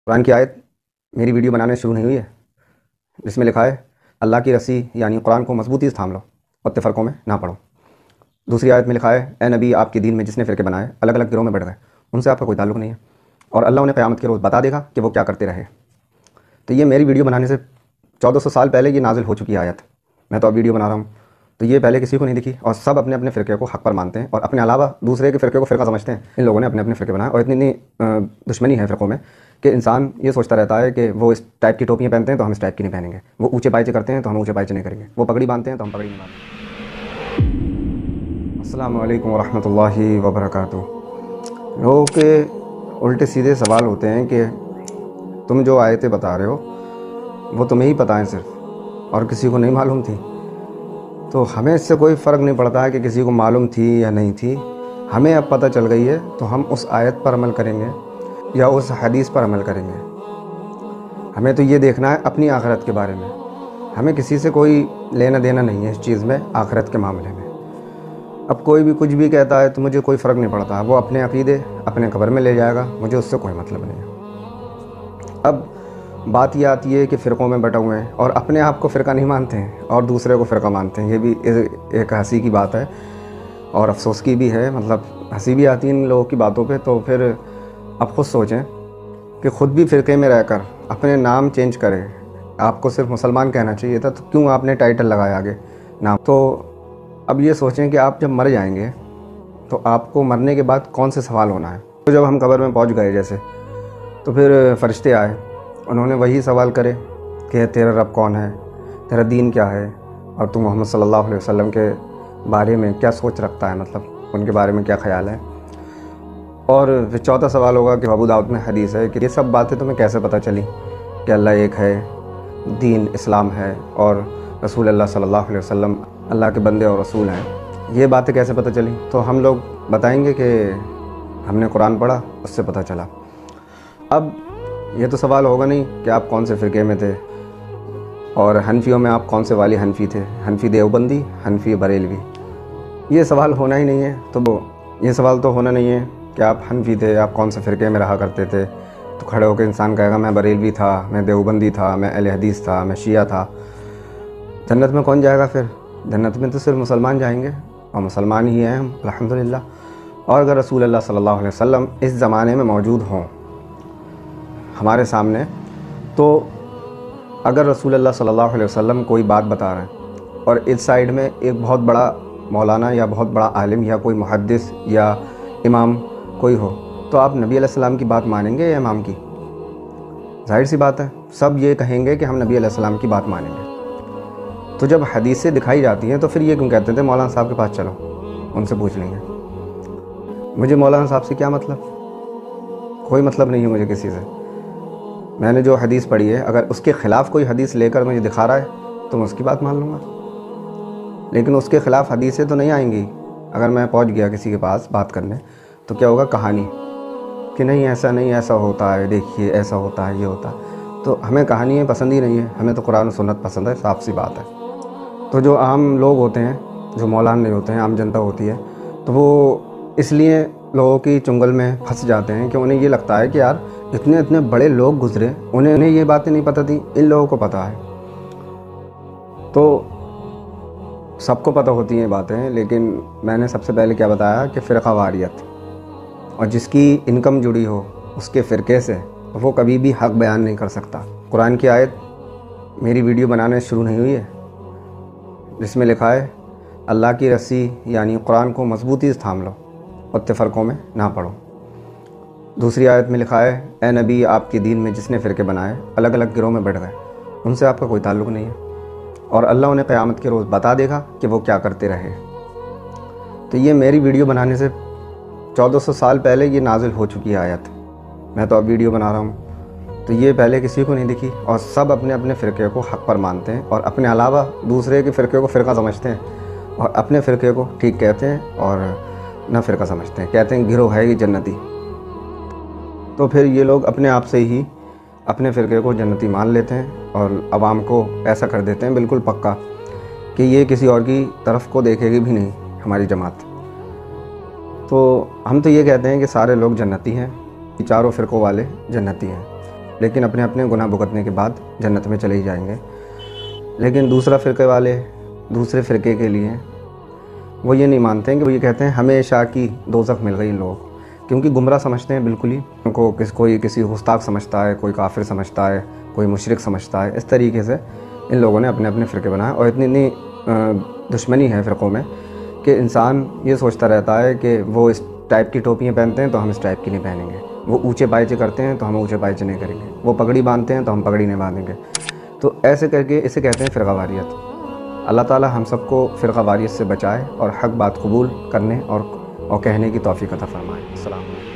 قرآن کی آیت میری ویڈیو بنانے شروع نہیں ہوئی ہے جس میں لکھا ہے اللہ کی رسی یعنی قرآن کو مضبوطی سے تھام لو اور فرقوں میں نہ پڑھو۔ دوسری آیت میں لکھا ہے اے نبی آپ کے دین میں جس نے فرقے بنائے الگ الگ گروہ میں بڑھ گئے، ان سے آپ کا کوئی تعلق نہیں ہے، اور اللہ انہیں قیامت کے روز بتا دے گا کہ وہ کیا کرتے رہے۔ تو یہ میری ویڈیو بنانے سے 1400 سال پہلے یہ نازل ہو چکی آیت، میں تو اب ویڈیو بنا رہا ہوں، تو یہ پہلے کسی کو نہیں دکھی، اور سب اپنے اپنے فرقے کو حق پر مانتے ہیں اور اپنے علاوہ دوسرے کے فرقے کو فرقہ سمجھتے ہیں۔ ان لوگوں نے اپنے اپنے فرقے بنائے، اور اتنی دشمنی ہے فرقوں میں کہ انسان یہ سوچتا رہتا ہے کہ وہ اس ٹائپ کی ٹوپیاں پہنتے ہیں تو ہم اس ٹائپ کی نہیں پہنیں گے، وہ اونچے پائچے کرتے ہیں تو ہم اونچے پائچے نہیں کریں گے، وہ پگڑی باندھتے ہیں تو ہم پگڑی نہیں باندھیں گے۔ السلام علیکم ورحمۃ اللہ وبرکاتہ۔ لوگوں کے الٹے سیدھے سوال ہوتے ہیں کہ تم جو آیتیں بتا رہے ہو وہ تمہیں ہی پتہ ہیں صرف، اور کسی کو نہیں معلوم تھی۔ تو ہمیں اس سے کوئی فرق نہیں پڑتا ہے کہ کسی کو معلوم تھی یا نہیں تھی، ہمیں اب پتہ چل گئی ہے تو ہم اس آیت پر عمل کریں گے یا اس حدیث پر عمل کریں گے۔ ہمیں تو یہ دیکھنا ہے اپنی آخرت کے بارے میں، ہمیں کسی سے کوئی لینا دینا نہیں ہے اس چیز میں، آخرت کے معاملے میں۔ اب کوئی بھی کچھ بھی کہتا ہے تو مجھے کوئی فرق نہیں پڑتا، وہ اپنے عقیدے اپنے قبر میں لے جائے گا، مجھے اس سے کوئی مطلب نہیں ہے۔ اب بات یہ آتی ہے کہ فرقوں میں بٹے ہوئے ہیں اور اپنے آپ کو فرقہ نہیں مانتے ہیں اور دوسرے کو فرقہ مانتے ہیں، یہ بھی ایک ہنسی کی بات ہے اور افسوس کی بھی ہے، مطلب ہنسی بھی آتی ہے ان لوگوں کی باتوں پہ۔ تو پھر اب خود سوچیں کہ خود بھی فرقے میں رہ کر اپنے نام چینج کرے، آپ کو صرف مسلمان کہنا چاہیے تھا تو کیوں آپ نے ٹائٹل لگایا آگے نام؟ تو اب یہ سوچیں کہ آپ جب مر جائیں گے تو آپ کو مرنے کے بعد کون سے سوال ہونا ہے۔ تو جب ہم قبر میں پہنچ گئے جیسے، تو پھر فرشتے آئے، انہوں نے وہی سوال کرے کہ تیرا رب کون ہے، تیرا دین کیا ہے، اور تو محمد صلی اللہ علیہ وسلم کے بارے میں کیا سوچ رکھتا ہے، مطلب ان کے بارے میں کیا خیال ہے۔ اور پھر چوتھا سوال ہوگا کہ ابو داؤد میں حدیث ہے کہ یہ سب باتیں تمہیں کیسے پتہ چلی کہ اللہ ایک ہے، دین اسلام ہے، اور رسول اللہ صلی اللہ علیہ وسلم اللہ کے بندے اور رسول ہیں، یہ باتیں کیسے پتہ چلی؟ تو ہم لوگ بتائیں گے کہ ہم نے قرآن پڑھا، اس سے پتہ چلا۔ اب یہ تو سوال ہوگا نہیں کہ آپ کون سے فرقے میں تھے، اور حنفیوں میں آپ کون سے والی حنفی تھے، حنفی دیوبندی، حنفی بریلوی، یہ سوال ہونا ہی نہیں ہے۔ تو یہ سوال تو ہونا نہیں ہے کہ آپ حنفی تھے، آپ کون سے فرقے میں رہا کرتے تھے، تو کھڑے ہو کے انسان کہے گا میں بریلوی تھا، میں دیوبندی تھا، میں اہل حدیث تھا، میں شیعہ تھا۔ جنت میں کون جائے گا پھر؟ جنت میں تو صرف مسلمان جائیں گے، اور مسلمان ہی ہیں ہم الحمدللہ۔ اور اگر رسول اللہ صلی اللہ علیہ وسلم اس زمانے میں موجود ہوں ہمارے سامنے، تو اگر رسول اللہ صلی اللہ علیہ وسلم کوئی بات بتا رہے ہیں اور اس سائیڈ میں ایک بہت بڑا مولانا یا بہت بڑا عالم یا کوئی محدث یا امام کوئی ہو، تو آپ نبی علیہ السلام کی بات مانیں گے یا امام کی؟ ظاہر سی بات ہے، سب یہ کہیں گے کہ ہم نبی علیہ السلام کی بات مانیں گے۔ تو جب حدیثیں دکھائی جاتی ہیں تو پھر یہ کیوں کہتے تھے مولانا صاحب کے پاس چلو، ان سے پوچھ لیں گے؟ مجھے مولانا صاحب سے کیا مطلب؟ کوئی مطلب نہیں ہے مجھے کسی سے۔ میں نے جو حدیث پڑھی ہے، اگر اس کے خلاف کوئی حدیث لے کر مجھے دکھا رہا ہے تو میں اس کی بات مان لوں گا، لیکن اس کے خلاف حدیثیں تو نہیں آئیں گی۔ اگر میں پہنچ گیا کسی کے پاس بات کرنے تو کیا ہوگا؟ کہانی کہ نہیں ایسا نہیں، ایسا ہوتا ہے، دیکھیے ایسا ہوتا ہے، یہ ہوتا ہے۔ تو ہمیں کہانیاں پسند ہی نہیں ہیں، ہمیں تو قرآن و سنت پسند ہے، صاف سی بات ہے۔ تو جو عام لوگ ہوتے ہیں، جو مولانا نہیں ہوتے ہیں، عام جنتا ہوتی ہے، تو وہ اس لیے لوگوں کی چنگل میں پھنس جاتے ہیں کہ انہیں یہ لگتا ہے کہ یار اتنے بڑے لوگ گزرے، انہیں یہ باتیں نہیں پتہ تھیں، ان لوگوں کو پتہ ہے۔ تو سب کو پتہ ہوتی ہیں باتیں، لیکن میں نے سب سے پہلے کیا بتایا کہ فرقہ واریت، اور جس کی انکم جڑی ہو اس کے فرقے سے، وہ کبھی بھی حق بیان نہیں کر سکتا۔ قرآن کی آیت میری ویڈیو بنانے شروع نہیں ہوئی ہے جس میں لکھا ہے اللہ کی رسی یعنی قرآن کو مضبوطی سے تھام لو اور فرقوں میں نہ پڑھو۔ دوسری آیت میں لکھا ہے اے نبی آپ کے دین میں جس نے فرقے بنائے الگ الگ گروہ میں بڑھ گئے، ان سے آپ کا کوئی تعلق نہیں ہے، اور اللہ انہیں قیامت کے روز بتا دے گا کہ وہ کیا کرتے رہے۔ تو یہ میری ویڈیو بنانے سے 1400 سال پہلے یہ نازل ہو چکی آیت، میں تو اب ویڈیو بنا رہا ہوں، تو یہ پہلے کسی کو نہیں دکھی، اور سب اپنے اپنے فرقے کو حق پر مانتے ہیں اور اپنے علاوہ دوسرے کے فرقے کو فرقہ سمجھتے ہیں، اور اپنے فرقے کو ٹھیک کہتے ہیں اور نہ فرقہ سمجھتے ہیں، کہتے ہیں گروہ ہے یہ جنتی۔ تو پھر یہ لوگ اپنے آپ سے ہی اپنے فرقے کو جنتی مان لیتے ہیں اور عوام کو ایسا کر دیتے ہیں بالکل پکا کہ یہ کسی اور کی طرف کو دیکھے گی بھی نہیں ہماری جماعت۔ تو ہم تو یہ کہتے ہیں کہ سارے لوگ جنتی ہیں، چاروں فرقوں والے جنتی ہیں، لیکن اپنے اپنے گناہ بھگتنے کے بعد جنت میں چلے ہی جائیں گے۔ لیکن دوسرا فرقے والے دوسرے فرقے کے لیے وہ یہ نہیں مانتے ہیں کہ وہ یہ کہتے ہیں ہمیشہ کی دوزخ مل گئی ان لوگوں کو، کیونکہ گمراہ سمجھتے ہیں بالکل ہی ان کو، کوئی کسی گستاخ سمجھتا ہے، کوئی کافر سمجھتا ہے، کوئی مشرک سمجھتا ہے۔ اس طریقے سے ان لوگوں نے اپنے اپنے فرقے بنائے، اور اتنی دشمنی ہے فرقوں میں کہ انسان یہ سوچتا رہتا ہے کہ وہ اس ٹائپ کی ٹوپیاں پہنتے ہیں تو ہم اس ٹائپ کی نہیں پہنیں گے، وہ اونچے پائچے کرتے ہیں تو ہم اونچے پائچے نہیں کریں گے، وہ پگڑی باندھتے ہیں تو ہم پگڑی نہیں باندھیں گے۔ تو ایسے کر کے اسے کہتے ہیں فرقہ واریت۔ اللہ تعالی ہم سب کو فرقہ واریت سے بچائے اور حق بات قبول کرنے اور کہنے کی توفیق عطا فرمائے۔ السلام علیکم۔